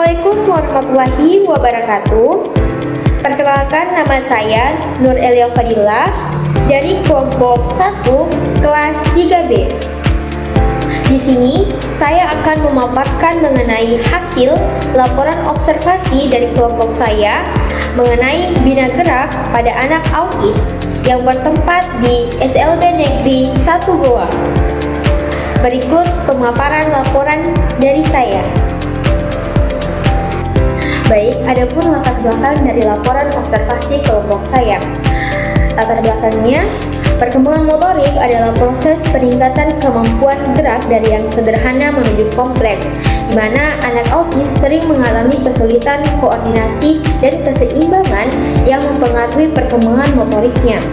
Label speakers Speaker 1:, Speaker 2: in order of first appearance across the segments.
Speaker 1: Assalamualaikum warahmatullahi wabarakatuh. Perkenalkan, nama saya Nur Elia Fadila dari kelompok 1 kelas 3B. Di sini saya akan memaparkan mengenai hasil laporan observasi dari kelompok saya mengenai Bina Gerak pada anak autis yang bertempat di SLB Negeri 1 Goa. Berikut pemaparan laporan dari saya. Baik, adapun latar belakang dari laporan observasi kelompok saya. Latar belakangnya, perkembangan motorik adalah proses peningkatan kemampuan gerak dari yang sederhana menuju kompleks, di mana anak autis sering mengalami kesulitan koordinasi dan keseimbangan yang mempengaruhi perkembangan motoriknya.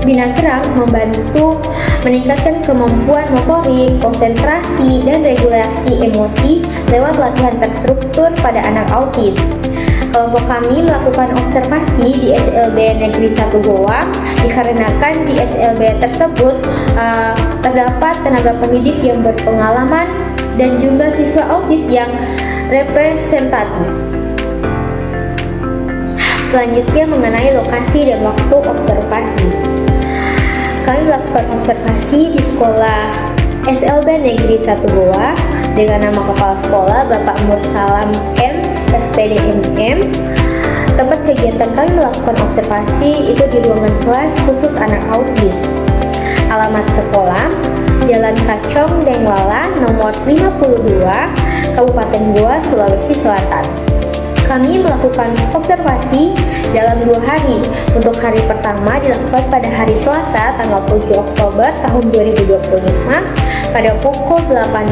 Speaker 1: Bina Gerak membantu meningkatkan kemampuan motorik, konsentrasi, dan regulasi emosi lewat latihan terstruktur pada anak autis. Kelompok kami melakukan observasi di SLB Negeri 1 Goa dikarenakan di SLB tersebut terdapat tenaga pendidik yang berpengalaman dan jumlah siswa autis yang representatif. Selanjutnya mengenai lokasi dan waktu observasi. Kami melakukan observasi di sekolah SLB Negeri 1 Goa dengan nama kepala sekolah Bapak Mursalam M, SPD MM. Tempat kegiatan kami melakukan observasi itu di ruangan kelas khusus anak autis. Alamat sekolah Jalan Kacong Dengwala nomor 52, Kabupaten Goa, Sulawesi Selatan. Kami melakukan observasi dalam 2 hari. Untuk hari pertama dilakukan pada hari Selasa tanggal 7 Oktober tahun 2025 pada pukul 8.00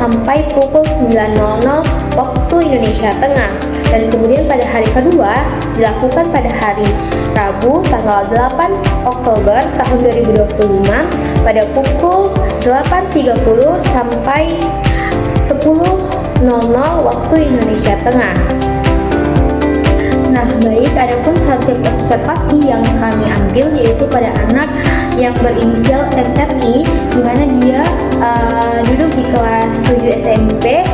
Speaker 1: sampai pukul 9.00 waktu Indonesia Tengah, dan kemudian pada hari kedua dilakukan pada hari Rabu tanggal 8 Oktober tahun 2025 pada pukul 8.30 sampai 10.00 waktu Indonesia Tengah. Nah, baik, adapun subjek observasi yang kami ambil yaitu pada anak yang berinisial MRI, di mana dia duduk di kelas 7 SMP,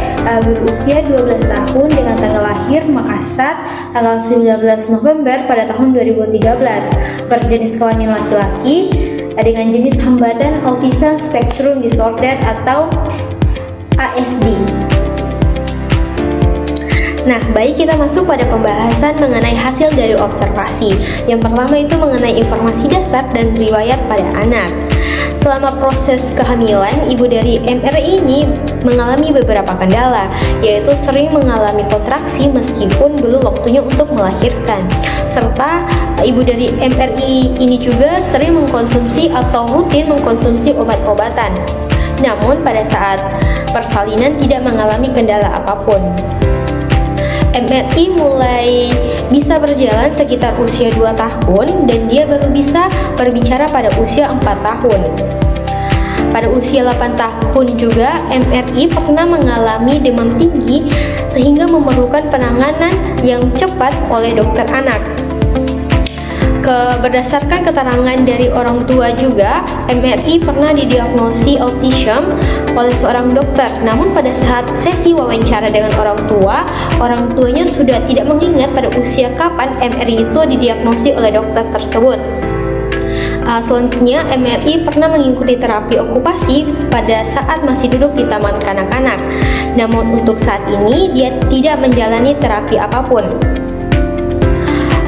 Speaker 1: berusia 12 tahun dengan tanggal lahir Makassar tanggal 19 November pada tahun 2013, berjenis kelamin laki-laki dengan jenis hambatan Autism Spectrum Disorder atau ASD. Nah, baik, kita masuk pada pembahasan mengenai hasil dari observasi. Yang pertama itu mengenai informasi dasar dan riwayat pada anak. Selama proses kehamilan, ibu dari MRI ini mengalami beberapa kendala, yaitu sering mengalami kontraksi meskipun belum waktunya untuk melahirkan. Serta ibu dari MRI ini juga sering mengkonsumsi atau rutin mengkonsumsi obat-obatan. Namun pada saat persalinan tidak mengalami kendala apapun. MRI mulai bisa berjalan sekitar usia 2 tahun dan dia baru bisa berbicara pada usia 4 tahun. Pada usia 8 tahun juga MRI pernah mengalami demam tinggi sehingga memerlukan penanganan yang cepat oleh dokter anak. Berdasarkan keterangan dari orang tua juga, MRI pernah didiagnosi autism oleh seorang dokter. Namun pada saat sesi wawancara dengan orang tuanya sudah tidak mengingat pada usia kapan MRI itu didiagnosi oleh dokter tersebut. Selanjutnya, MRI pernah mengikuti terapi okupasi pada saat masih duduk di taman kanak-kanak. Namun untuk saat ini dia tidak menjalani terapi apapun.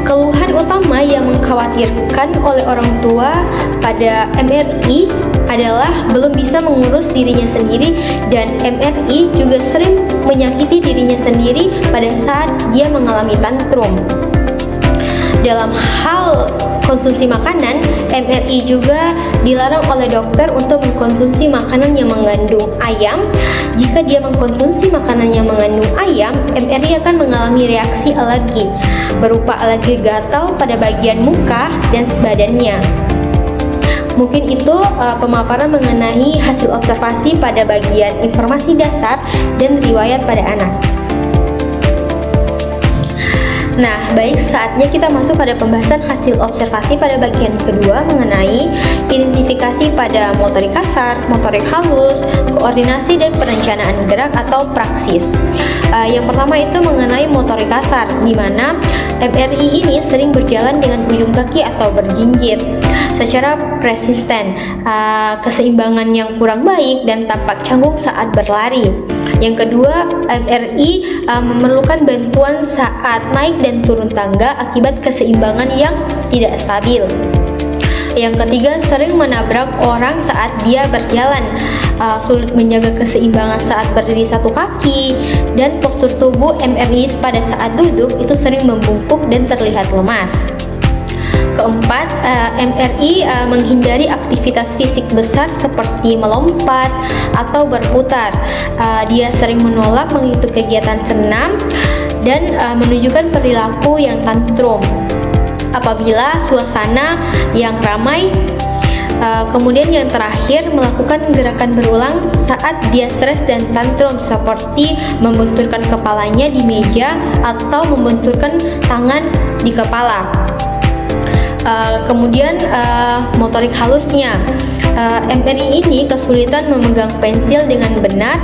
Speaker 1: Keluhan utama yang mengkhawatirkan oleh orang tua pada MRI adalah belum bisa mengurus dirinya sendiri, dan MRI juga sering menyakiti dirinya sendiri pada saat dia mengalami tantrum. Dalam hal konsumsi makanan, MRI juga dilarang oleh dokter untuk mengkonsumsi makanan yang mengandung ayam. Jika dia mengkonsumsi makanan yang mengandung ayam, MRI akan mengalami reaksi alergi berupa alergi gatal pada bagian muka dan badannya. Mungkin itu pemaparan mengenai hasil observasi pada bagian informasi dasar dan riwayat pada anak. Nah, baik, saatnya kita masuk pada pembahasan hasil observasi pada bagian kedua mengenai identifikasi pada motorik kasar, motorik halus, koordinasi dan perencanaan gerak atau praksis. Yang pertama itu mengenai motorik kasar, di mana MRI ini sering berjalan dengan ujung kaki atau berjinjit secara persisten, keseimbangan yang kurang baik dan tampak canggung saat berlari. Yang kedua, MRI memerlukan bantuan saat naik dan turun tangga akibat keseimbangan yang tidak stabil. Yang ketiga, sering menabrak orang saat dia berjalan, sulit menjaga keseimbangan saat berdiri satu kaki, dan postur tubuh MRI pada saat duduk itu sering membungkuk dan terlihat lemas. Keempat, MRI menghindari aktivitas fisik besar seperti melompat atau berputar. Dia sering menolak mengikuti kegiatan senam dan menunjukkan perilaku yang tantrum apabila suasana yang ramai. Kemudian yang terakhir, melakukan gerakan berulang saat dia stres dan tantrum seperti membenturkan kepalanya di meja atau membenturkan tangan di kepala. Kemudian motorik halusnya, MRI ini kesulitan memegang pensil dengan benar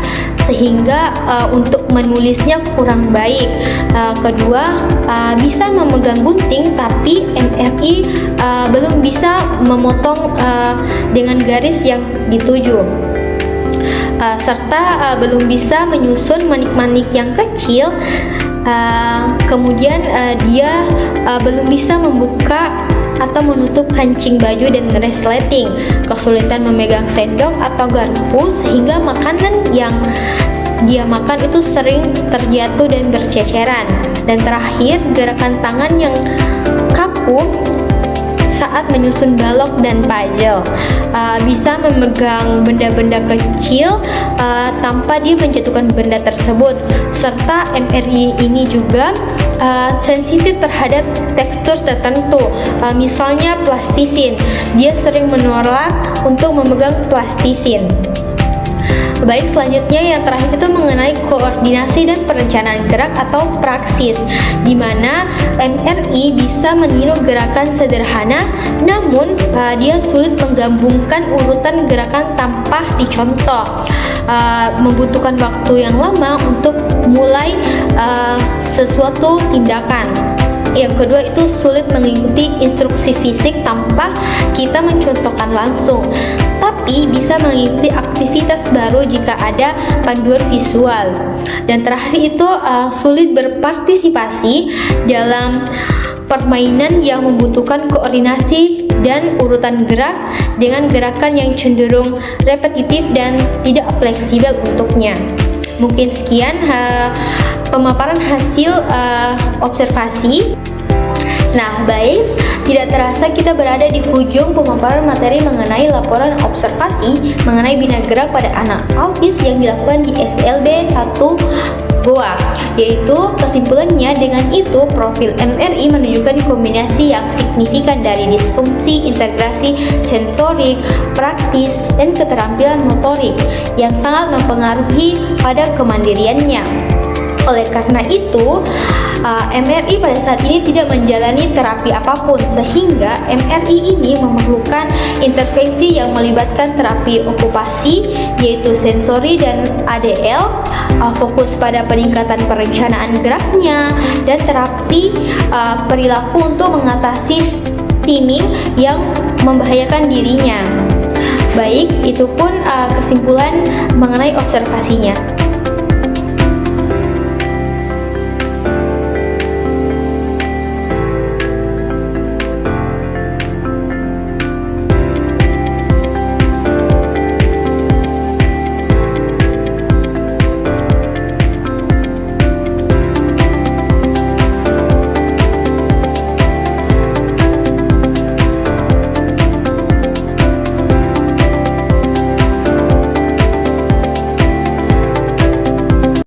Speaker 1: sehingga untuk menulisnya kurang baik. Kedua, bisa memegang gunting tapi MRI belum bisa memotong dengan garis yang dituju. Serta belum bisa menyusun manik-manik yang kecil. Kemudian dia belum bisa membuka atau menutup kancing baju dan resleting, kesulitan memegang sendok atau garpu sehingga makanan yang dia makan itu sering terjatuh dan berceceran. Dan terakhir, gerakan tangan yang kaku saat menyusun balok dan puzzle, bisa memegang benda-benda kecil tanpa dia menjatuhkan benda tersebut. Serta MRI ini juga sensitif terhadap tekstur tertentu, misalnya plastisin. Dia sering menolak untuk memegang plastisin. Baik, selanjutnya yang terakhir itu mengenai koordinasi dan perencanaan gerak atau praksis, di mana MRI bisa meniru gerakan sederhana, namun dia sulit menggabungkan urutan gerakan tanpa dicontoh, membutuhkan waktu yang lama untuk mulai sesuatu tindakan. Yang kedua itu sulit mengikuti instruksi fisik tanpa kita mencontohkan langsung, tapi bisa mengikuti aktivitas baru jika ada panduan visual. Dan terakhir itu sulit berpartisipasi dalam permainan yang membutuhkan koordinasi dan urutan gerak dengan gerakan yang cenderung repetitif dan tidak fleksibel untuknya. Mungkin sekian pemaparan hasil observasi. Nah, baik, tidak terasa kita berada di ujung pemaparan materi mengenai laporan observasi mengenai bina gerak pada anak autis yang dilakukan di SLB 1 Goa. Yaitu kesimpulannya, dengan itu profil MRI menunjukkan kombinasi yang signifikan dari disfungsi integrasi sensorik, praktis, dan keterampilan motorik yang sangat mempengaruhi pada kemandiriannya. Oleh karena itu, MRI pada saat ini tidak menjalani terapi apapun, sehingga MRI ini memerlukan intervensi yang melibatkan terapi okupasi, yaitu sensori dan ADL, fokus pada peningkatan perencanaan geraknya, dan terapi perilaku untuk mengatasi stimming yang membahayakan dirinya. Baik, itu pun kesimpulan mengenai observasinya.